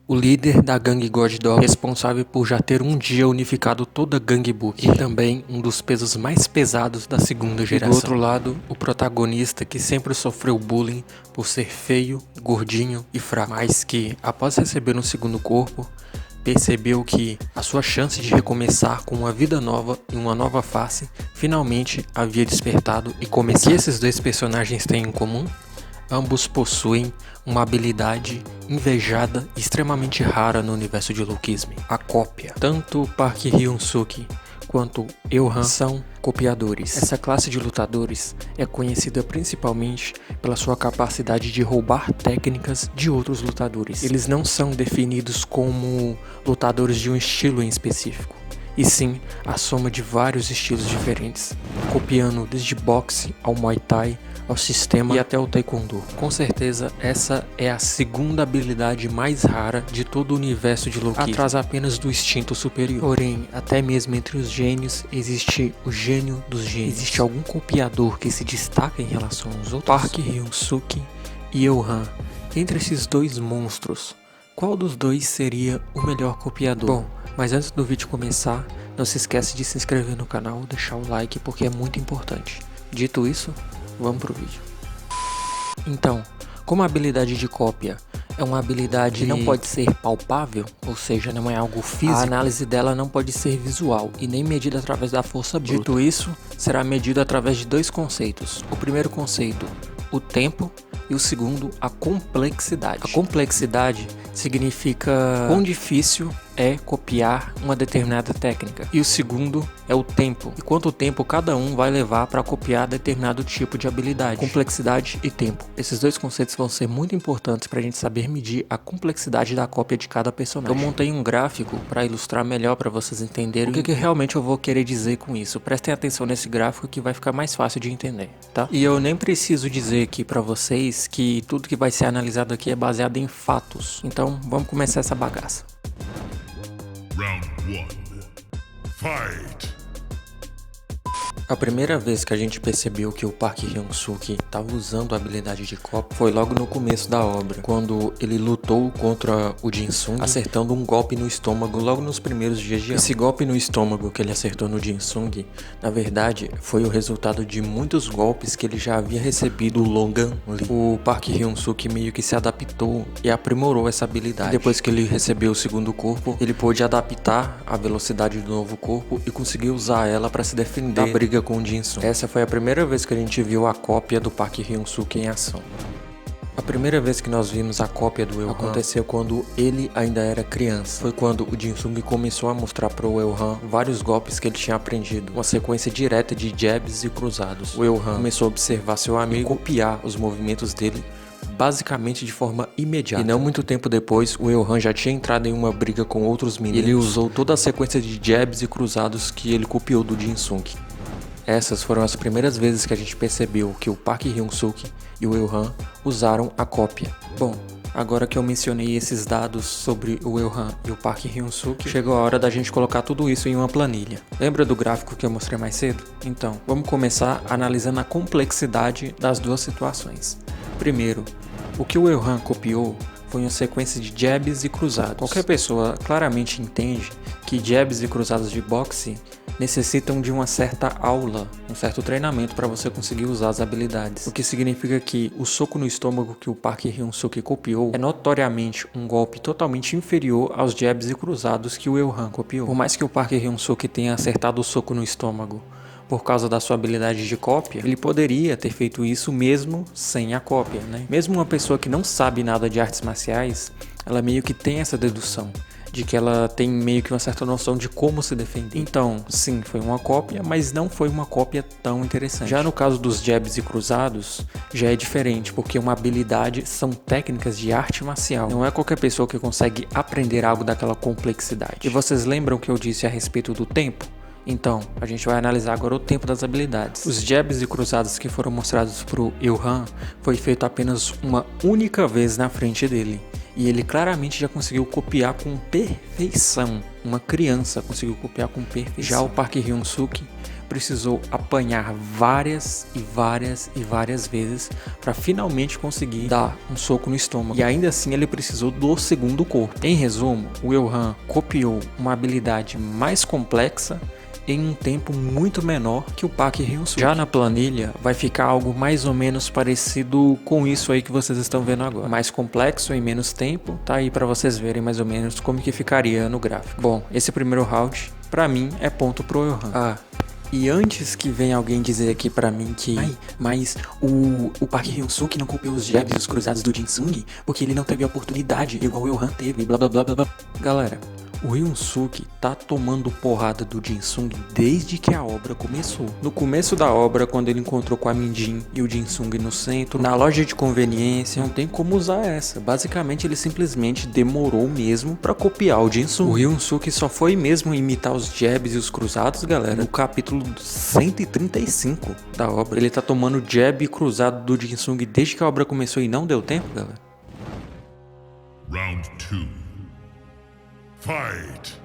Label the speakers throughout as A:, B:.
A: o líder da gangue God Dog, responsável por já ter um dia unificado toda a gangue Book, e também um dos pesos mais pesados da segunda geração. E do outro lado, o protagonista que sempre sofreu bullying por ser feio, gordinho e fraco, mas que, após receber um segundo corpo, percebeu que a sua chance de recomeçar com uma vida nova e uma nova face finalmente havia despertado e começado. O que esses dois personagens têm em comum? Ambos possuem uma habilidade invejada e extremamente rara no universo de Lookism, a cópia. Tanto Park Hyun-suk quanto Eul-han são copiadores. Essa classe de lutadores é conhecida principalmente pela sua capacidade de roubar técnicas de outros lutadores. Eles não são definidos como lutadores de um estilo em específico, e sim a soma de vários estilos diferentes, copiando desde boxe ao Muay Thai, ao sistema e até o taekwondo. Com certeza essa é a segunda habilidade mais rara de todo o universo de Lookism, atrás apenas do instinto superior. Porém, até mesmo entre os gênios existe o gênio dos gênios. Existe algum copiador que se destaca em relação aos outros? Park Hyun-suk e Eul-han. Entre esses dois monstros, qual dos dois seria o melhor copiador? Bom, mas antes do vídeo começar, não se esquece de se inscrever no canal, deixar o like porque é muito importante. Dito isso, vamos pro vídeo. Então, como a habilidade de cópia é uma habilidade que não pode ser palpável, ou seja, não é algo físico, a análise dela não pode ser visual e nem medida através da força bruta. Dito isso, será medida através de dois conceitos. O primeiro conceito, o tempo, e o segundo, a complexidade. A complexidade significa quão difícil é copiar uma determinada técnica. E o segundo é o tempo. E quanto tempo cada um vai levar para copiar determinado tipo de habilidade. Complexidade e tempo. Esses dois conceitos vão ser muito importantes para a gente saber medir a complexidade da cópia de cada personagem. Eu montei um gráfico para ilustrar melhor para vocês entenderem o que realmente eu vou querer dizer com isso. Prestem atenção nesse gráfico que vai ficar mais fácil de entender, tá? E eu nem preciso dizer aqui para vocês que tudo que vai ser analisado aqui é baseado em fatos. Então vamos começar essa bagaça.
B: Round 1. Fight!
A: A primeira vez que a gente percebeu que o Park Hyun-suk estava usando a habilidade de cópia foi logo no começo da obra, quando ele lutou contra o Jin-sung, acertando um golpe no estômago logo nos primeiros dias de aula. Esse golpe no estômago que ele acertou no Jin-sung, na verdade, foi o resultado de muitos golpes que ele já havia recebido do Logan Lee. O Park Hyun-suk meio que se adaptou e aprimorou essa habilidade. Depois que ele recebeu o segundo corpo, ele pôde adaptar a velocidade do novo corpo e conseguiu usar ela para se defender da briga com o Jin-sung. Essa foi a primeira vez que a gente viu a cópia do Park Hyun-suk em ação. A primeira vez que nós vimos a cópia do Eul-han aconteceu quando ele ainda era criança. Foi quando o Jin-sung começou a mostrar para o Eul-han vários golpes que ele tinha aprendido, uma sequência direta de jabs e cruzados. O Eul-han começou a observar seu amigo e copiar os movimentos dele basicamente de forma imediata. E não muito tempo depois, o Eul-han já tinha entrado em uma briga com outros meninos. E ele usou toda a sequência de jabs e cruzados que ele copiou do Jin-sung. Essas foram as primeiras vezes que a gente percebeu que o Park Hyun-suk e o Eul-han usaram a cópia. Bom, agora que eu mencionei esses dados sobre o Eul-han e o Park Hyun-suk, chegou a hora da gente colocar tudo isso em uma planilha. Lembra do gráfico que eu mostrei mais cedo? Então, vamos começar analisando a complexidade das duas situações. Primeiro, o que o Eul-han copiou foi uma sequência de jabs e cruzados. Qualquer pessoa claramente entende que jabs e cruzados de boxe necessitam de uma certa aula, um certo treinamento para você conseguir usar as habilidades. O que significa que o soco no estômago que o Park Hyun-suk copiou é notoriamente um golpe totalmente inferior aos jabs e cruzados que o Eul-han copiou. Por mais que o Park Hyun-suk tenha acertado o soco no estômago por causa da sua habilidade de cópia, ele poderia ter feito isso mesmo sem a cópia, né? Mesmo uma pessoa que não sabe nada de artes marciais, ela meio que tem essa dedução de que ela tem meio que uma certa noção de como se defender. Então, sim, foi uma cópia, mas não foi uma cópia tão interessante. Já no caso dos jabs e cruzados, já é diferente, porque uma habilidade são técnicas de arte marcial. Não é qualquer pessoa que consegue aprender algo daquela complexidade. E vocês lembram que eu disse a respeito do tempo? Então, a gente vai analisar agora o tempo das habilidades. Os jabs e cruzados que foram mostrados pro Eul-han foi feito apenas uma única vez na frente dele. E ele claramente já conseguiu copiar com perfeição. Uma criança conseguiu copiar com perfeição. Já o Park Hyun-suk precisou apanhar várias e várias e várias vezes para finalmente conseguir dar um soco no estômago. E ainda assim ele precisou do segundo corpo. Em resumo, o Elhan copiou uma habilidade mais complexa em um tempo muito menor que o Park Hyun-suk. Já na planilha vai ficar algo mais ou menos parecido com isso aí que vocês estão vendo agora. Mais complexo em menos tempo, tá aí para vocês verem mais ou menos como que ficaria no gráfico. Bom, esse primeiro round pra mim é ponto pro Elhan. E antes que venha alguém dizer aqui pra mim que mas o Park Hyun-suk não copiou os jabs e os cruzados do Jin-sung porque ele não teve a oportunidade igual o Elhan teve, blá blá blá blá blá. Galera, o Hyun-suk tá tomando porrada do Jin-sung desde que a obra começou. No começo da obra, quando ele encontrou com a Min-jin e o Jin-sung no centro, na loja de conveniência, não tem como usar essa. Basicamente, ele simplesmente demorou mesmo pra copiar o Jin-sung. O Hyun-suk só foi mesmo imitar os jabs e os cruzados, galera, no capítulo 135 da obra. Ele tá tomando jab e cruzado do Jin-sung desde que a obra começou e não deu tempo, galera.
B: Round 2. Fight!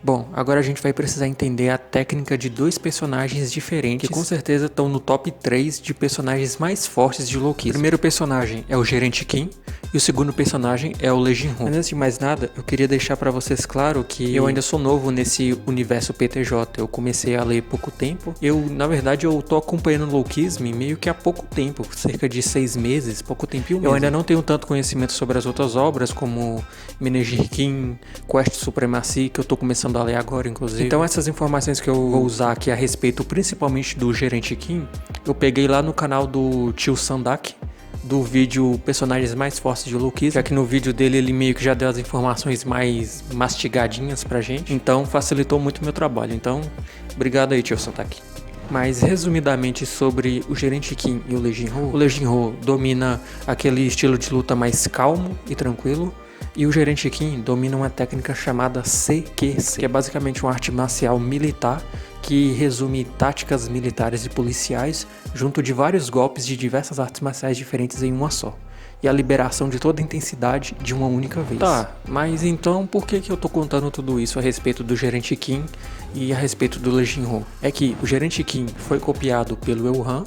A: Bom, agora a gente vai precisar entender a técnica de dois personagens diferentes que com certeza estão no top 3 de personagens mais fortes de Loki. O primeiro personagem é o Gerente Kim e o segundo personagem é o Lee Jin-ho. Mas antes de mais nada, eu queria deixar pra vocês claro que eu ainda sou novo nesse universo PTJ. Eu comecei a ler pouco tempo. Na verdade, eu tô acompanhando Lokism meio que há pouco tempo, cerca de 6 meses, pouco tempinho mesmo. Eu ainda não tenho tanto conhecimento sobre as outras obras, como Menegir Kim, Quest Supremacy, que eu tô começando a ler agora, inclusive. Então essas informações que eu vou usar aqui a respeito principalmente do Gerente Kim, eu peguei lá no canal do Tio Sandak, do vídeo Personagens Mais Fortes de Loki, já que no vídeo dele ele meio que já deu as informações mais mastigadinhas pra gente, então facilitou muito o meu trabalho. Então, obrigado aí, Tio Sandak. Mas resumidamente sobre o Gerente Kim e o Lee Jin-ho, o Lee Jin-ho domina aquele estilo de luta mais calmo e tranquilo, e o Gerente Kim domina uma técnica chamada CQC, que é basicamente uma arte marcial militar que resume táticas militares e policiais junto de vários golpes de diversas artes marciais diferentes em uma só. E a liberação de toda a intensidade de uma única vez. Tá, mas então por que eu tô contando tudo isso a respeito do Gerente Kim e a respeito do Lee Jin-ho? É que o Gerente Kim foi copiado pelo Elhan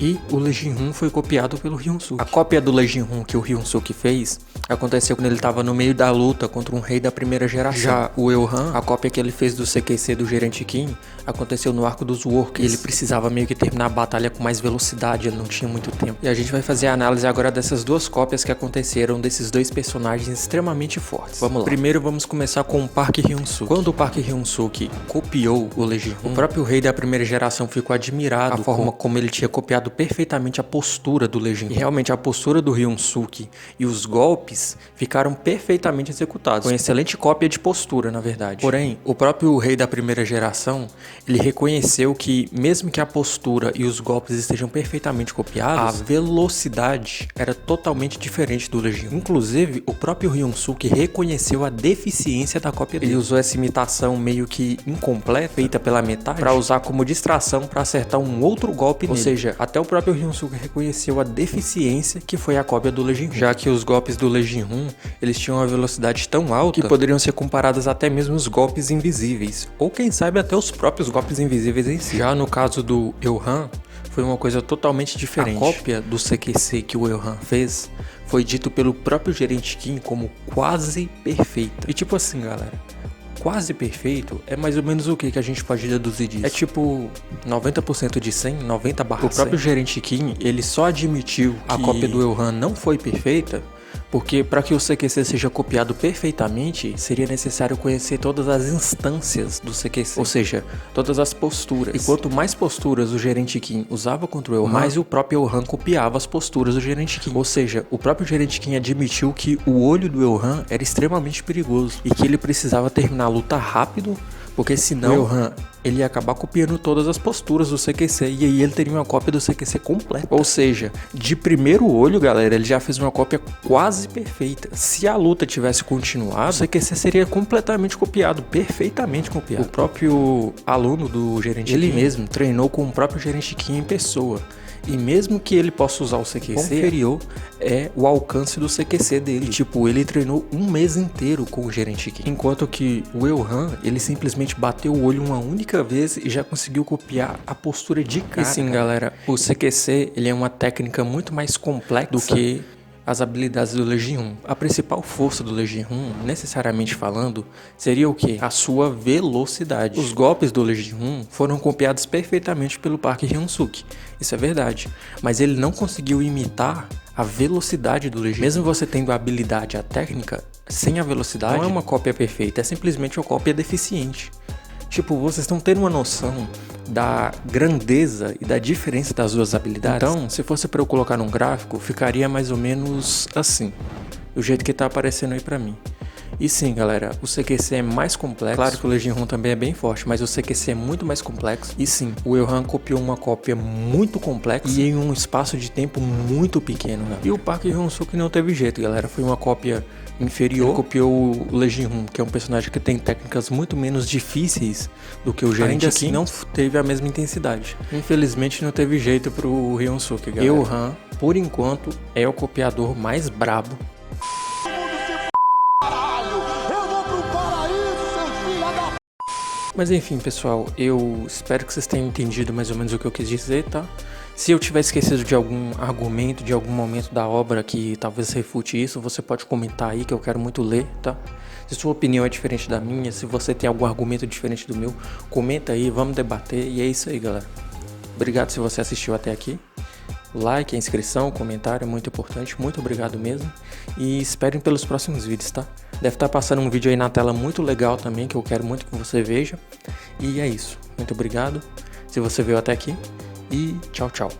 A: e o Lee Jin-ho foi copiado pelo Hyun-suk. A cópia do Lee Jin-ho que o Hyun-suk fez aconteceu quando ele estava no meio da luta contra um rei da primeira geração. Já o Elhan, a cópia que ele fez do CQC do Gerente Kim, aconteceu no arco dos Workers. Ele precisava meio que terminar a batalha com mais velocidade, ele não tinha muito tempo. E a gente vai fazer a análise agora dessas duas cópias que aconteceram desses dois personagens extremamente fortes. Vamos lá. Primeiro vamos começar com o Park Hyun-suk. Quando o Park Hyun-suk copiou o Lee Jin-ho, o próprio rei da primeira geração ficou admirado da forma como ele tinha copiado perfeitamente a postura do Lee Jin-ho. E realmente a postura do Hyun-suk e os golpes ficaram perfeitamente executados. Foi uma excelente cópia de postura, na verdade. Porém, o próprio rei da primeira geração, ele reconheceu que mesmo que a postura e os golpes estejam perfeitamente copiados, a velocidade era totalmente diferente do Lee Jin-ho. Inclusive, o próprio Hyun-suk reconheceu a deficiência da cópia dele. Ele usou essa imitação meio que incompleta, feita pela metade, para usar como distração para acertar um outro golpe nele. Ou seja, até o próprio Hyun-suk reconheceu a deficiência que foi a cópia do Lee Jin-ho, já que os golpes do Lee Jin-ho, eles tinham uma velocidade tão alta que poderiam ser comparadas até mesmo os golpes invisíveis, ou quem sabe até os próprios golpes invisíveis em si. Já no caso do Elhan, foi uma coisa totalmente diferente. A cópia do CQC que o Elhan fez foi dito pelo próprio Gerente Kim como quase perfeita. E tipo assim, galera, quase perfeito é mais ou menos o que a gente pode deduzir disso. É tipo 90% de 100, 90/100. O próprio Gerente Kim, ele só admitiu que a cópia do Elhan não foi perfeita porque para que o CQC seja copiado perfeitamente, seria necessário conhecer todas as instâncias do CQC, ou seja, todas as posturas. E quanto mais posturas o Gerente Kim usava contra o Elhan, mais o próprio Elhan copiava as posturas do Gerente Kim. Ou seja, o próprio Gerente Kim admitiu que o olho do Elhan era extremamente perigoso e que ele precisava terminar a luta rápido, porque senão o Elhan, ele ia acabar copiando todas as posturas do CQC e aí ele teria uma cópia do CQC completa. Ou seja, de primeiro olho, galera, ele já fez uma cópia quase perfeita. Se a luta tivesse continuado, o CQC seria completamente copiado, perfeitamente copiado. O próprio aluno do Gerente Kim, ele mesmo treinou com o próprio Gerente Kim em pessoa. E mesmo que ele possa usar o CQC, inferior é o alcance do CQC dele. E, tipo, ele treinou um mês inteiro com o gerente Ken. Enquanto que o Elhan, ele simplesmente bateu o olho uma única vez e já conseguiu copiar a postura de cara. E sim, galera, o CQC, ele é uma técnica muito mais complexa do que as habilidades do Legion. A principal força do Legion, necessariamente falando, seria o que? A sua velocidade. Os golpes do Legion foram copiados perfeitamente pelo Park Hyun-suk, isso é verdade, mas ele não conseguiu imitar a velocidade do Legion. Mesmo você tendo a habilidade, a técnica, sem a velocidade, não é uma cópia perfeita, é simplesmente uma cópia deficiente. Tipo, vocês estão tendo uma noção da grandeza e da diferença das duas habilidades? Então, se fosse para eu colocar num gráfico, ficaria mais ou menos assim, do jeito que tá aparecendo aí pra mim. E sim, galera, o CQC é mais complexo. Claro que o Legion também é bem forte, mas o CQC é muito mais complexo. E sim, o Elhan copiou uma cópia muito complexa e em um espaço de tempo muito pequeno, né? E o Park Hyun-suk não teve jeito, galera. Foi uma cópia inferior. Ele copiou o Legion, que é um personagem que tem técnicas muito menos difíceis do que o gerente. Ainda assim, não teve a mesma intensidade. Infelizmente, não teve jeito pro Hyun-suk, galera. Elhan, por enquanto, é o copiador mais brabo. Mas enfim, pessoal, eu espero que vocês tenham entendido mais ou menos o que eu quis dizer, tá? Se eu tiver esquecido de algum argumento, de algum momento da obra que talvez refute isso, você pode comentar aí que eu quero muito ler, tá? Se sua opinião é diferente da minha, se você tem algum argumento diferente do meu, comenta aí, vamos debater e é isso aí, galera. Obrigado se você assistiu até aqui. O like, a inscrição, o comentário é muito importante, muito obrigado mesmo. E esperem pelos próximos vídeos, tá? Deve estar passando um vídeo aí na tela muito legal também, que eu quero muito que você veja. E é isso, muito obrigado se você veio até aqui e tchau, tchau.